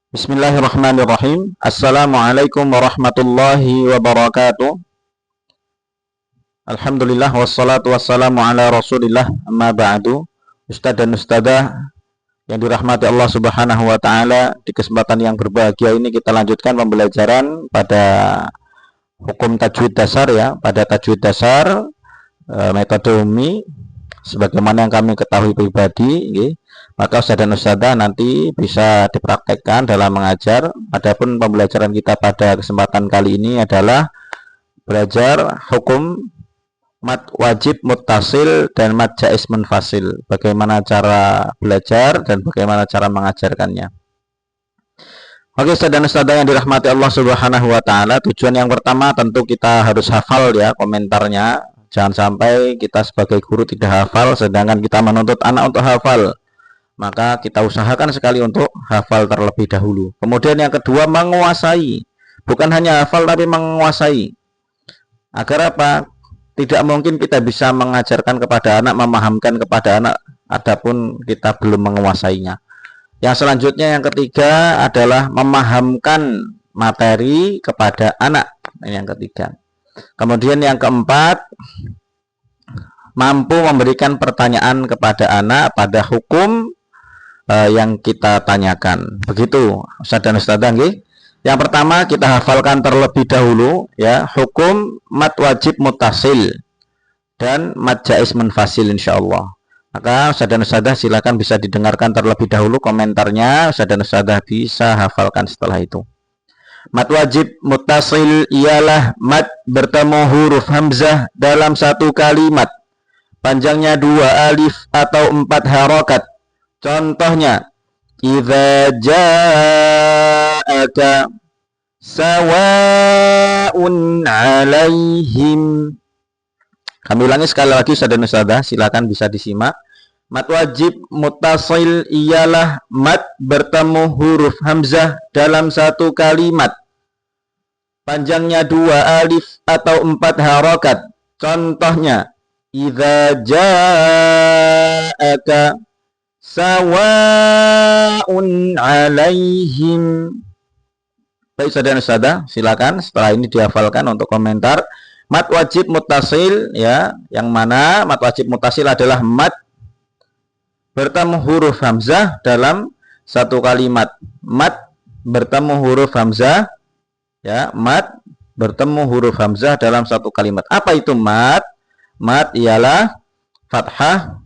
Bismillahirrahmanirrahim. Assalamualaikum warahmatullahi wabarakatuh. Alhamdulillah wassalatu wassalamu ala Rasulillah, amma ba'du. Ustaz dan ustadzah yang dirahmati Allah Subhanahu wa taala, di kesempatan yang berbahagia ini kita lanjutkan pembelajaran pada hukum tajwid dasar ya, pada tajwid dasar metode umi sebagaimana yang kami ketahui pribadi nggih. Maka ustadz dan ustadzah nanti bisa dipraktekkan dalam mengajar. Adapun pembelajaran kita pada kesempatan kali ini adalah belajar hukum mad wajib muttasil dan mad jaiz munfasil. Bagaimana cara belajar dan bagaimana cara mengajarkannya. Oke, ustadz dan ustadzah yang dirahmati Allah Subhanahu wa taala, tujuan yang pertama tentu kita harus hafal ya komentarnya. Jangan sampai kita sebagai guru tidak hafal sedangkan kita menuntut anak untuk hafal. Maka kita usahakan sekali untuk hafal terlebih dahulu. Kemudian yang kedua, menguasai. Bukan hanya hafal tapi menguasai. Agar apa? Tidak mungkin kita bisa mengajarkan kepada anak, memahamkan kepada anak, adapun kita belum menguasainya. Yang selanjutnya, yang ketiga adalah memahamkan materi kepada anak. Ini yang ketiga. Kemudian yang keempat, mampu memberikan pertanyaan kepada anak pada hukum yang kita tanyakan. Begitu Ustaz dan Ustadzah nggih. Yang pertama kita hafalkan terlebih dahulu ya hukum mad wajib muttasil dan mad jaiz munfasil insyaallah. Maka Ustaz dan Ustadzah silakan bisa didengarkan terlebih dahulu komentarnya. Ustaz dan Ustadzah bisa hafalkan setelah itu. Mad wajib muttasil ialah mad bertemu huruf hamzah dalam satu kalimat. Panjangnya 2 alif atau 4 harokat. Contohnya, idza ja'aka sawa'un 'alaihim. Kami ulangi sekali lagi Ustaz dan Ustadzah, silakan bisa disimak. Mad wajib muttasil ialah mad bertemu huruf hamzah dalam satu kalimat. Panjangnya 2 alif atau 4 harokat. Contohnya, idza ja'aka sawa'un 'alaihim. Baik Ustaz dan Ustadzah, silakan setelah ini dihafalkan untuk komentar mad wajib muttasil ya, yang mana mad wajib muttasil adalah mad bertemu huruf hamzah dalam satu kalimat. Mad bertemu huruf hamzah ya, mad bertemu huruf hamzah dalam satu kalimat. Apa itu mad? Mad ialah fathah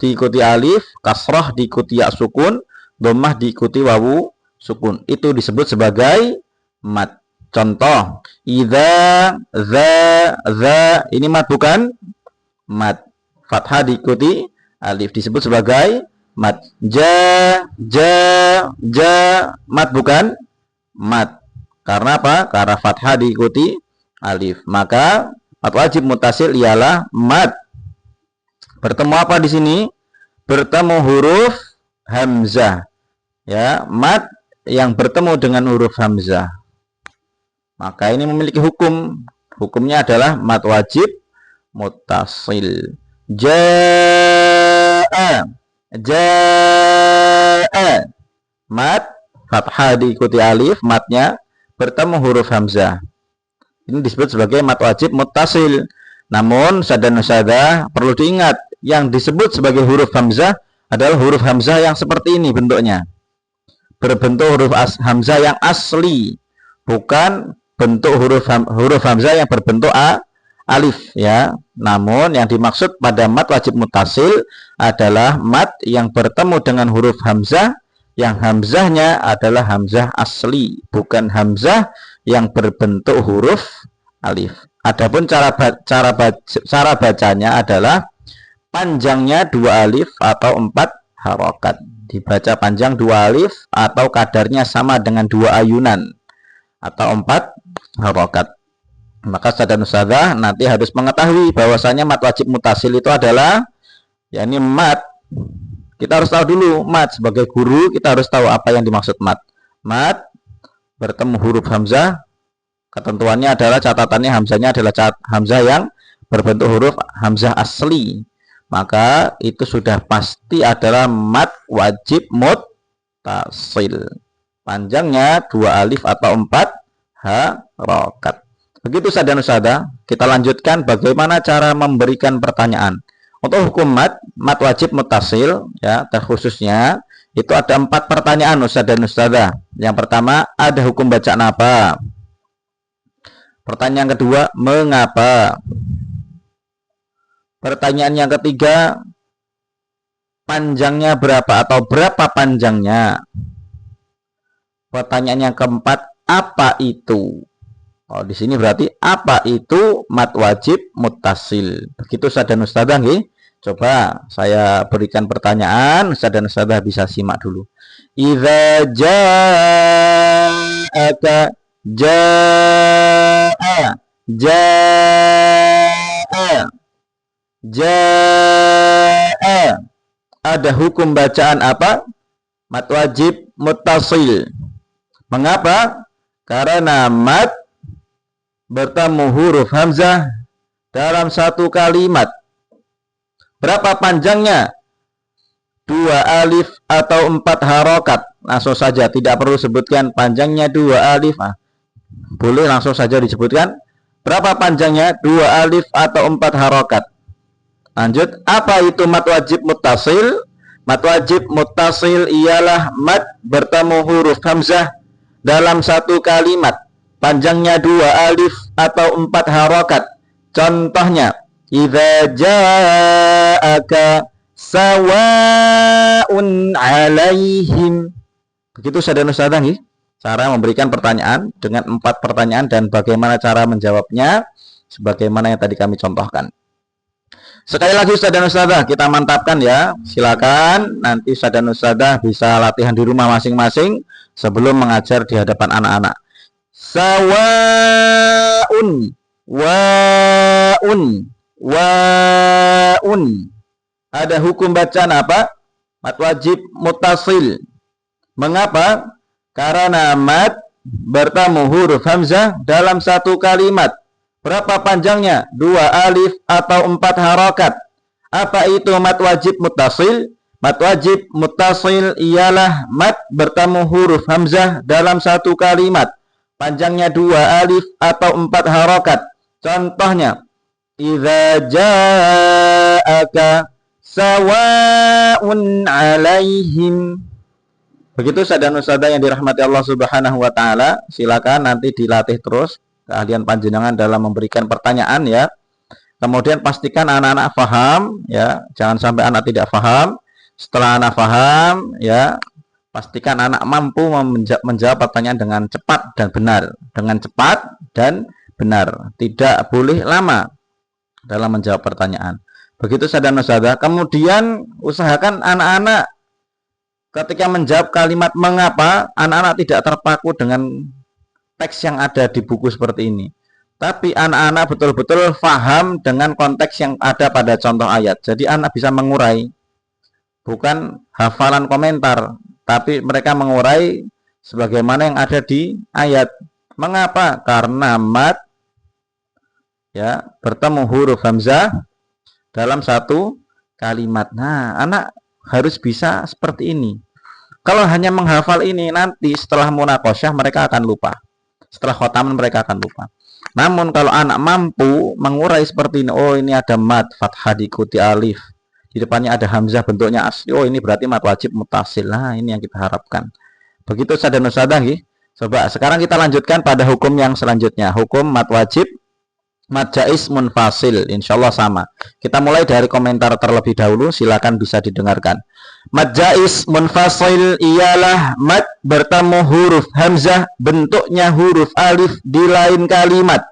diikuti alif, kasrah diikuti ya sukun, dhammah diikuti wawu sukun. Itu disebut sebagai mad. Contoh, idza, za, ini mad bukan? Mad. Fathah diikuti alif disebut sebagai mad. Ja, mad bukan? Mad. Karena apa? Karena fathah diikuti alif. Maka mad wajib muttasil ialah mad. Bertemu apa di sini? Bertemu huruf hamzah. Ya, mad yang bertemu dengan huruf hamzah. Maka ini memiliki hukum. Hukumnya adalah mad wajib muttasil. Jaa. Mad fathah diikuti alif, madnya bertemu huruf hamzah. Ini disebut sebagai mad wajib muttasil. Namun Ustaz dan Ustadzah perlu diingat, yang disebut sebagai huruf hamzah adalah huruf hamzah yang seperti ini bentuknya. Berbentuk huruf hamzah yang asli, bukan bentuk huruf hamzah yang berbentuk alif ya. Namun yang dimaksud pada mad wajib muttasil adalah mad yang bertemu dengan huruf hamzah yang hamzahnya adalah hamzah asli, bukan hamzah yang berbentuk huruf alif. Adapun cara bacanya adalah panjangnya 2 alif atau 4 harokat. Dibaca panjang 2 alif atau kadarnya sama dengan 2 ayunan atau 4 harokat. Maka Ustaz dan Ustadzah nanti harus mengetahui bahwasanya mad wajib muttasil itu adalah yakni mad. Kita harus tahu dulu mad. Sebagai guru kita harus tahu apa yang dimaksud mad. Mad bertemu huruf hamzah. Ketentuannya adalah catatannya hamzahnya adalah hamzah yang berbentuk huruf hamzah asli. Maka itu sudah pasti adalah mad wajib muttasil. muttasil. Panjangnya 2 alif atau 4 harokat. Begitu saja Ustazah, kita lanjutkan bagaimana cara memberikan pertanyaan. Untuk hukum mat wajib muttasil ya, terkhususnya itu ada 4 pertanyaan Ustaz dan Ustazah. Yang pertama, ada hukum bacaan apa? Pertanyaan kedua, mengapa? Pertanyaan yang ketiga, panjangnya berapa atau berapa panjangnya? Pertanyaan yang keempat, apa itu? Oh, di sini berarti apa itu mat wajib muttasil? Begitu Ustaz dan Ustazah nggih. Coba saya berikan pertanyaan, Ustaz dan Ustazah bisa simak dulu. Idza ja'aka jaa ada hukum bacaan apa? Mat wajib muttasil. Mengapa? Karena mat bertemu huruf hamzah dalam satu kalimat. Berapa panjangnya? 2 alif atau 4 harokat. Langsung saja, tidak perlu sebutkan panjangnya 2 alif. Boleh langsung saja disebutkan. Berapa panjangnya? 2 alif atau 4 harokat. Lanjut, apa itu mat wajib muttasil? Mat wajib muttasil ialah mat bertemu huruf hamzah dalam satu kalimat. Panjangnya 2 alif atau 4 harokat. Contohnya, idza ja'aka sawa'un 'alaihim. Begitu Ustaz dan Ustazah nggih. Cara memberikan pertanyaan dengan 4 pertanyaan dan bagaimana cara menjawabnya sebagaimana yang tadi kami contohkan. Sekali lagi Ustaz dan Ustazah, kita mantapkan ya. Silakan nanti Ustaz dan Ustazah bisa latihan di rumah masing-masing sebelum mengajar di hadapan anak-anak. Sawa'un, wa'un, wa'un. Ada hukum bacaan apa? Mat wajib muttasil. Mengapa? Karena mat bertemu huruf hamzah dalam satu kalimat. Berapa panjangnya? 2 alif atau 4 harokat. Apa itu mat wajib muttasil? Mat wajib muttasil ialah mat bertemu huruf hamzah dalam satu kalimat. Panjangnya 2 alif atau 4 harokat. Contohnya, idza ja'aka sawa'un 'alaihim. Begitu Ustaz dan Ustazah yang dirahmati Allah Subhanahu wa taala, silakan nanti dilatih terus keahlian panjenengan dalam memberikan pertanyaan ya. Kemudian pastikan anak-anak paham ya, jangan sampai anak tidak paham. Setelah anak paham ya, pastikan anak mampu menjawab pertanyaan dengan cepat dan benar. Dengan cepat dan benar, tidak boleh lama dalam menjawab pertanyaan. Begitu Ustaz dan Ustazah. Kemudian usahakan anak-anak ketika menjawab kalimat mengapa, anak-anak tidak terpaku dengan teks yang ada di buku seperti ini. Tapi anak-anak betul-betul paham dengan konteks yang ada pada contoh ayat. Jadi anak bisa mengurai. Bukan hafalan komentar, tapi mereka mengurai sebagaimana yang ada di ayat. Mengapa? Karena mat ya bertemu huruf hamzah dalam satu kalimat. Nah, anak harus bisa seperti ini. Kalau hanya menghafal ini, nanti setelah munaqasyah mereka akan lupa. Setelah khotaman mereka akan lupa. Namun kalau anak mampu mengurai seperti ini, oh ini ada mat fathah diikuti alif, di depannya ada hamzah bentuknya asli, oh ini berarti mat wajib muttasil. Nah, ini yang kita harapkan. Begitu Ustaz dan Ustazah nggih. Coba sekarang kita lanjutkan pada hukum yang selanjutnya, hukum mat wajib mat jaiz munfasil. Insyaallah sama. Kita mulai dari komentar terlebih dahulu, silakan bisa didengarkan. Mat jaiz munfasil ialah mat bertemu huruf hamzah bentuknya huruf alif di lain kalimat.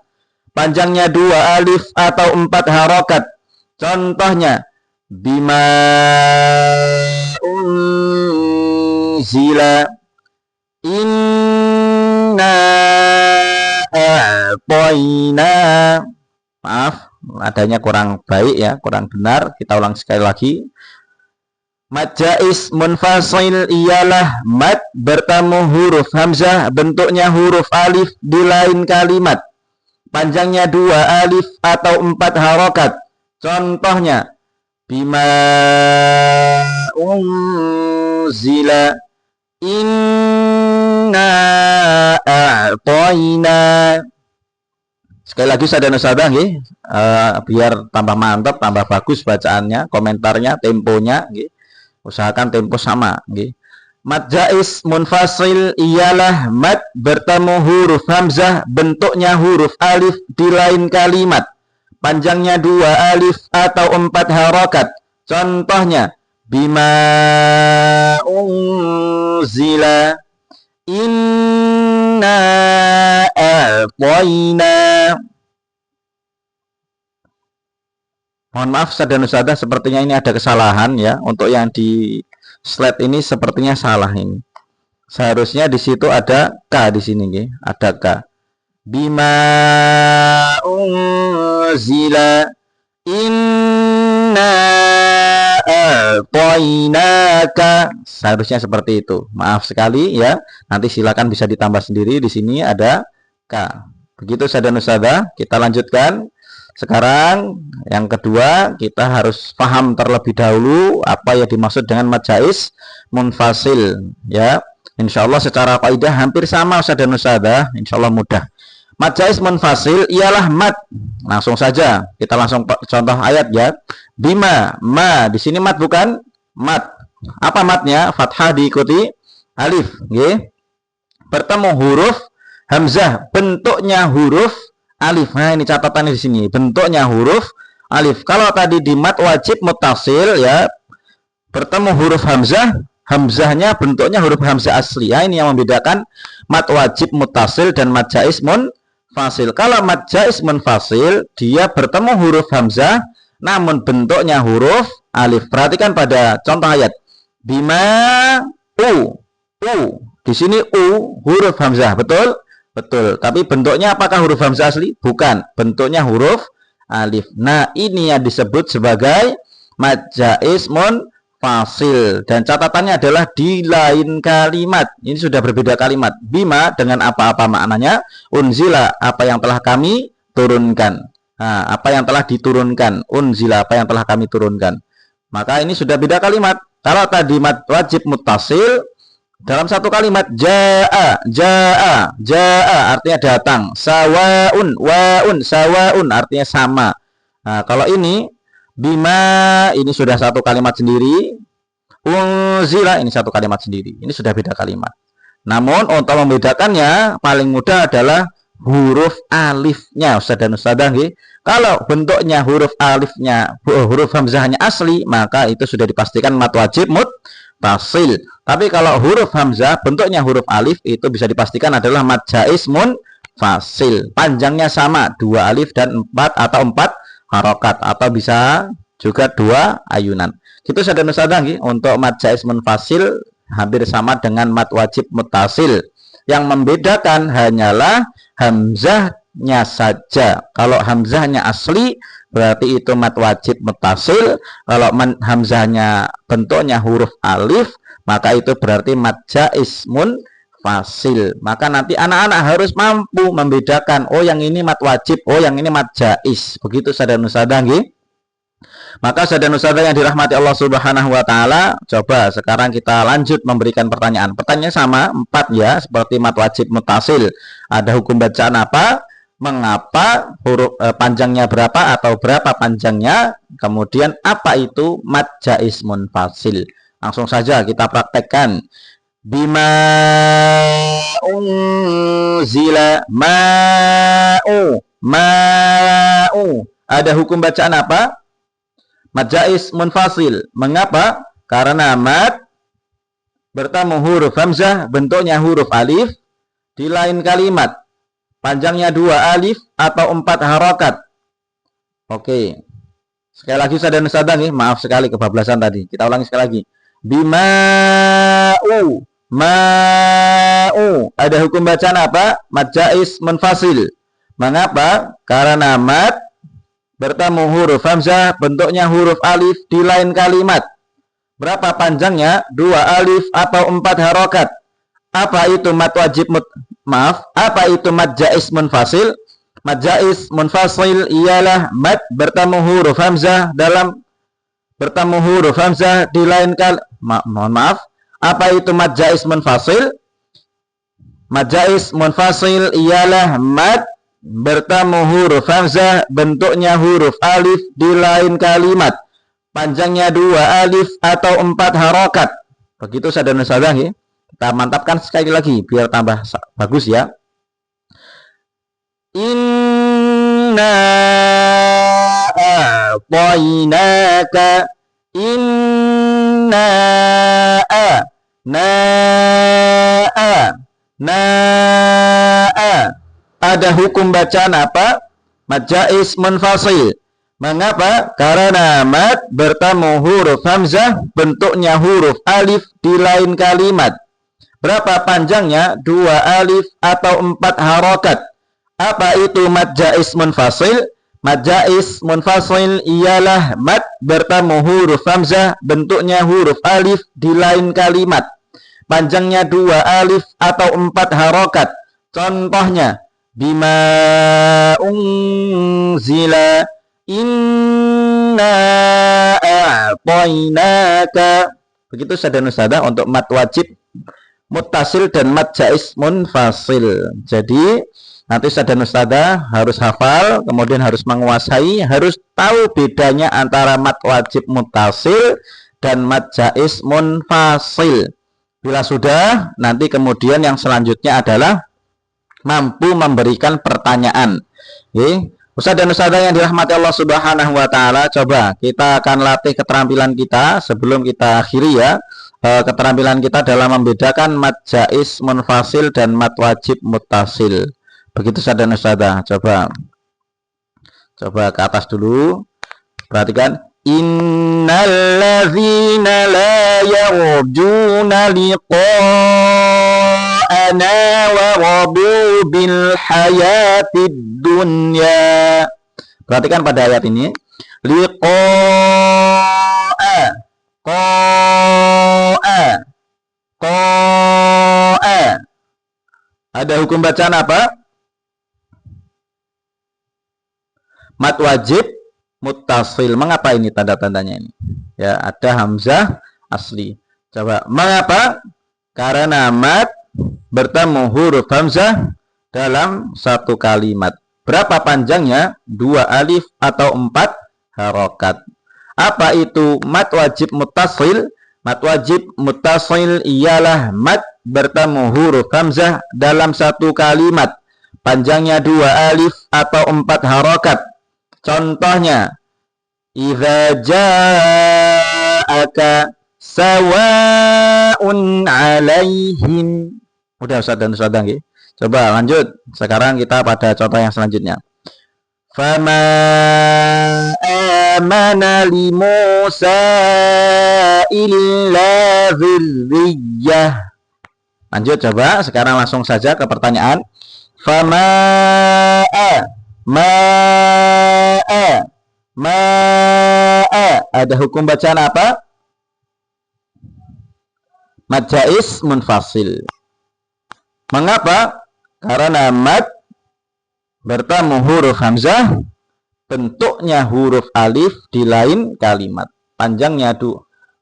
Panjangnya 2 alif atau 4 harokat. Contohnya, bima unzila inna a'toina. Maaf, adanya kurang baik ya, kurang benar. Kita ulang sekali lagi. Mat jaiz munfasil ialah mat bertemu huruf hamzah bentuknya huruf alif di lain kalimat. Panjangnya 2 alif atau 4 harokat. Contohnya, bima unzila Inna a'toina. Sekali lagi saudara-saudara nggih, biar tambah mantap, tambah bagus bacaannya, komentarnya, temponya nggih. Usahakan tempo sama nggih. Mad jaiz munfasil ialah mad bertemu huruf hamzah, bentuknya huruf alif di lain kalimat. Panjangnya 2 alif atau 4 harokat. Contohnya bima unzila, inna a'toina. Mohon maaf saudara-saudara, sepertinya ini ada kesalahan ya. Untuk yang di slide ini sepertinya salah ini. Seharusnya di situ ada K di sini nggih, ada K. Bima unzila inna a'toinaka. Seharusnya seperti itu. Maaf sekali ya. Nanti silakan bisa ditambah sendiri, di sini ada K. Begitu saudara-saudara, kita lanjutkan. Sekarang yang kedua, kita harus paham terlebih dahulu apa yang dimaksud dengan mad jaiz munfasil ya. Insyaallah secara kaidah hampir sama saudara-saudara, insyaallah mudah. Mad jaiz munfasil ialah mad. Langsung saja kita langsung contoh ayat ya. Bima, ma, di sini mad bukan mad. Apa madnya? Fathah diikuti alif, nggih. Bertemu huruf hamzah, bentuknya huruf alif. Nah, ini catatannya di sini. Bentuknya huruf alif. Kalau tadi di mad wajib muttasil ya, bertemu huruf hamzah, hamzahnya bentuknya huruf hamzah asli. Ya, ini yang membedakan mad wajib muttasil dan mad jaiz munfasil. Kalau mad jaiz munfasil, dia bertemu huruf hamzah namun bentuknya huruf alif. Perhatikan pada contoh ayat. Bima u. Di sini u huruf hamzah, betul? Betul, tapi bentuknya apakah huruf hamzah asli? Bukan, bentuknya huruf alif. Nah, ini yang disebut sebagai mad jaiz munfasil. Dan catatannya adalah di lain kalimat. Ini sudah berbeda kalimat. Bima dengan apa-apa maknanya. Unzila, apa yang telah kami turunkan. Nah, apa yang telah diturunkan. Unzila, apa yang telah kami turunkan. Maka ini sudah beda kalimat. Kalau tadi mad wajib muttasil, dalam satu kalimat jaa artinya datang, sawaun sawaun artinya sama. Nah, kalau ini bima ini sudah satu kalimat sendiri, unzila ini satu kalimat sendiri. Ini sudah beda kalimat. Namun untuk membedakannya paling mudah adalah huruf alifnya, Ustaz dan Ustazah nggih. Kalau bentuknya huruf alifnya, huruf hamzahnya asli, maka itu sudah dipastikan mad wajib muttasil. Tapi kalau huruf hamzah bentuknya huruf alif, itu bisa dipastikan adalah mad jaiz munfasil. Panjangnya sama, 2 alif dan 4 atau 4 harokat, atau bisa juga 2 ayunan. Gitu saudara-saudara nggih, untuk mad jaiz munfasil hampir sama dengan mad wajib muttasil. Yang membedakan hanyalah hamzahnya saja. Kalau hamzahnya asli berarti itu mad wajib muttasil. Kalau hamzahnya bentuknya huruf alif, maka itu berarti mad jaiz munfasil. Maka nanti anak-anak harus mampu membedakan, oh yang ini mad wajib, oh yang ini mad jaiz. Begitu saudara-saudara nggih. Maka saudara-saudara yang dirahmati Allah Subhanahu wa taala, coba sekarang kita lanjut memberikan pertanyaan. Pertanyaannya sama, 4 ya, seperti mad wajib muttasil. Ada hukum bacaan apa? Mengapa huruf panjangnya berapa atau berapa panjangnya? Kemudian apa itu mad jaiz munfasil? Langsung saja kita praktekkan. Bima unzila ma'u. Ada hukum bacaan apa? Mad jaiz munfasil. Mengapa? Karena mad bertemu huruf hamzah, bentuknya huruf alif di lain kalimat. Panjangnya 2 alif atau 4 harokat. Oke. Sekali lagi saudara-saudara nih, maaf sekali kebablasan tadi. Kita ulangi sekali lagi. Bima'u. Ada hukum bacaan apa? Mad jaiz munfasil. Mengapa? Karena mad bertemu huruf hamzah, bentuknya huruf alif di lain kalimat. Berapa panjangnya? 2 alif atau 4 harokat. Apa itu mad wajib apa itu mad jaiz munfasil? Mad jaiz munfasil ialah mad bertemu huruf hamzah di lain kalimat. Mohon maaf. Apa itu mad jaiz munfasil? Mad jaiz munfasil ialah mad bertemu huruf hamzah, bentuknya huruf alif di lain kalimat, panjangnya 2 alif atau 4 harokat. Begitu saudara-saudara ya. Kita mantapkan sekali lagi biar tambah bagus ya. Inna a'tainaka ada hukum bacaan apa? Mad jaiz munfasil. Mengapa? Karena mad bertemu huruf hamzah, bentuknya huruf alif di lain kalimat. Berapa panjangnya? 2 alif atau 4 harokat. Apa itu mad jaiz munfasil? Mad jaiz munfasil ialah mad bertemu huruf hamzah, bentuknya huruf alif di lain kalimat, panjangnya 2 alif atau 4 harokat. Contohnya, bima unzila inna a'tainaka. Begitu saudara-saudara untuk mad wajib muttasil dan mad jaiz munfasil. Jadi nanti saudara-saudara harus hafal, kemudian harus menguasai, harus tahu bedanya antara mad wajib muttasil dan mad jaiz munfasil. Bila sudah, nanti kemudian yang selanjutnya adalah mampu memberikan pertanyaan. Ustaz dan ustazah yang dirahmati Allah Subhanahu wa taala, coba kita akan latih keterampilan kita sebelum kita akhiri ya. Keterampilan kita dalam membedakan mad jaiz munfasil dan mad wajib muttasil. Begitu ustaz dan ustazah. Coba ke atas dulu. Perhatikan. Innalladzina la yarjuna liqa'ana wa radu bil hayatid dunya. Perhatikan pada ayat ini. Liqa'a. Qa'a. Ada hukum bacaan apa? Mad wajib muttasil. Mengapa ini tanda-tandanya ini? Ya, ada hamzah asli. Coba, mengapa? Karena mad bertemu huruf hamzah dalam satu kalimat. Berapa panjangnya? 2 alif atau 4 harokat. Apa itu mad wajib muttasil? Mad wajib muttasil ialah mad bertemu huruf hamzah dalam satu kalimat, panjangnya 2 alif atau 4 harokat. Contohnya, idza ja'aka sawa'un 'alaihim. Udah Ustaz dan Ustazah nggih. Coba lanjut. Sekarang kita pada contoh yang selanjutnya. Fama amana li Musa illa dzurriyyah. Lanjut coba. Sekarang langsung saja ke pertanyaan. Fama ada hukum bacaan apa? Mad jaiz munfasil. Mengapa? Karena mad bertemu huruf hamzah, bentuknya huruf alif di lain kalimat. Panjangnya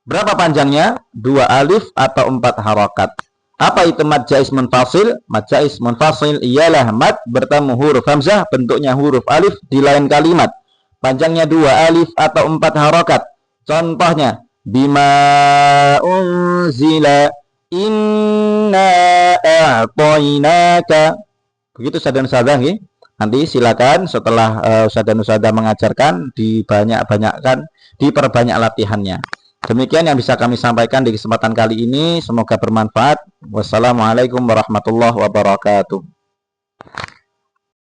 berapa panjangnya? 2 alif atau 4 harokat. Apa itu mad jaiz munfasil? Mad jaiz munfasil ialah mad bertemu huruf hamzah, bentuknya huruf alif di lain kalimat, panjangnya 2 alif atau 4 harokat. Contohnya, bima unzila inna a'tainaka. Begitu Ustaz dan Ustazah nggih. Nanti silakan setelah Ustaz dan Ustazah mengajarkan diperbanyak latihannya. Demikian yang bisa kami sampaikan di kesempatan kali ini. Semoga bermanfaat. Wassalamualaikum warahmatullahi wabarakatuh.